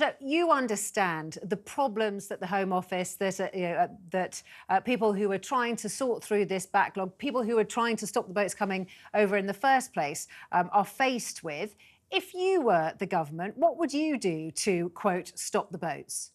So you understand the problems that the Home Office, that people who are trying to sort through this backlog, people who are trying to stop the boats coming over in the first place, are faced with. If you were the government, what would you do to, quote, stop the boats?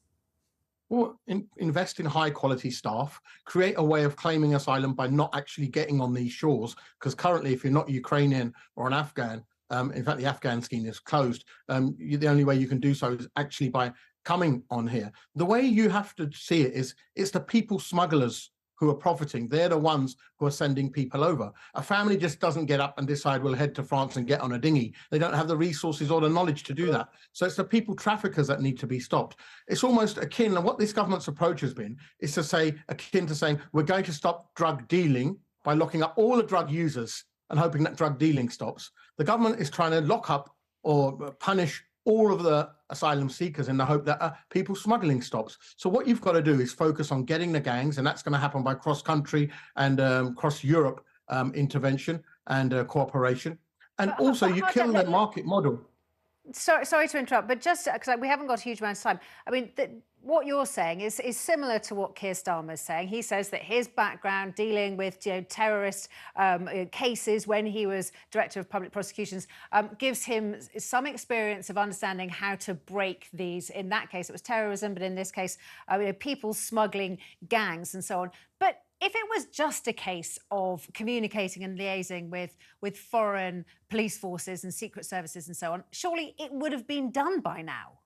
Or invest in high quality staff, create a way of claiming asylum by not actually getting on these shores. Because currently, if you're not Ukrainian or an Afghan, in fact, the Afghan scheme is closed. The only way you can do so is actually by coming on here. The way you have to see it is it's the people smugglers who are profiting. They're the ones who are sending people over. A family just doesn't get up and decide we'll head to France and get on a dinghy. They don't have the resources or the knowledge to do that. So it's the people traffickers that need to be stopped. It's almost akin, and what this government's approach has been, is to say, akin to saying, we're going to stop drug dealing by locking up all the drug users and hoping that drug dealing stops. The government is trying to lock up or punish all of the asylum seekers in the hope that people smuggling stops. So what you've got to do is focus on getting the gangs, and that's going to happen by cross-country and cross-Europe intervention and cooperation. And also you kill the market model. Sorry to interrupt, but just because we haven't got a huge amount of time. I mean, what you're saying is similar to what Keir Starmer's saying. He says that his background dealing with terrorist cases when he was Director of Public Prosecutions gives him some experience of understanding how to break these. In that case, it was terrorism, but in this case, people smuggling gangs and so on. But if it was just a case of communicating and liaising with foreign police forces and secret services and so on, surely it would have been done by now.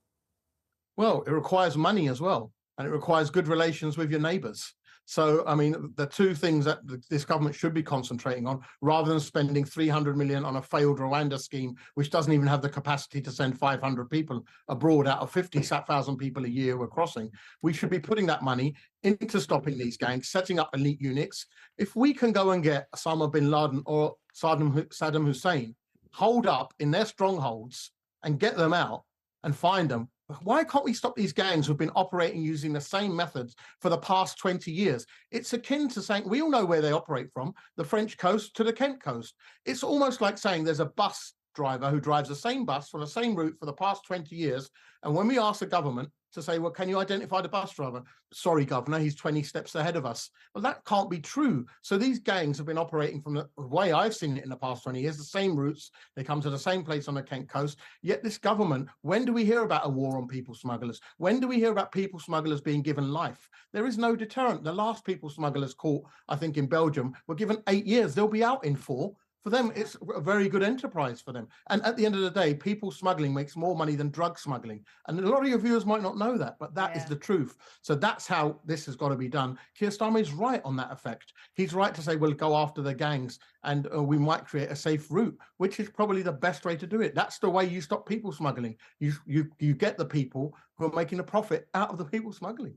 Well, it requires money as well, and it requires good relations with your neighbours. So, I mean, the two things that this government should be concentrating on, rather than spending 300 million on a failed Rwanda scheme, which doesn't even have the capacity to send 500 people abroad out of 50,000 people a year who are crossing, we should be putting that money into stopping these gangs, setting up elite units. If we can go and get Osama bin Laden or Saddam Hussein holed up in their strongholds and get them out and find them, why can't we stop these gangs who've been operating using the same methods for the past 20 years? It's akin to saying, we all know where they operate from, the French coast to the Kent coast. It's almost like saying there's a bus driver who drives the same bus for the same route for the past 20 years. And when we ask the government to say, well, can you identify the bus driver? Sorry, governor, he's 20 steps ahead of us. Well, that can't be true. So these gangs have been operating from the way I've seen it in the past 20 years, the same routes. They come to the same place on the Kent coast. Yet this government, when do we hear about a war on people smugglers? When do we hear about people smugglers being given life? There is no deterrent. The last people smugglers caught, I think in Belgium, were given 8 years. They'll be out in 4. For them, it's a very good enterprise for them. And at the end of the day, people smuggling makes more money than drug smuggling. And a lot of your viewers might not know that, but that is the truth. So that's how this has got to be done. Keir Starmer is right on that effect. He's right to say, we'll go after the gangs and we might create a safe route, which is probably the best way to do it. That's the way you stop people smuggling. You get the people who are making a profit out of the people smuggling.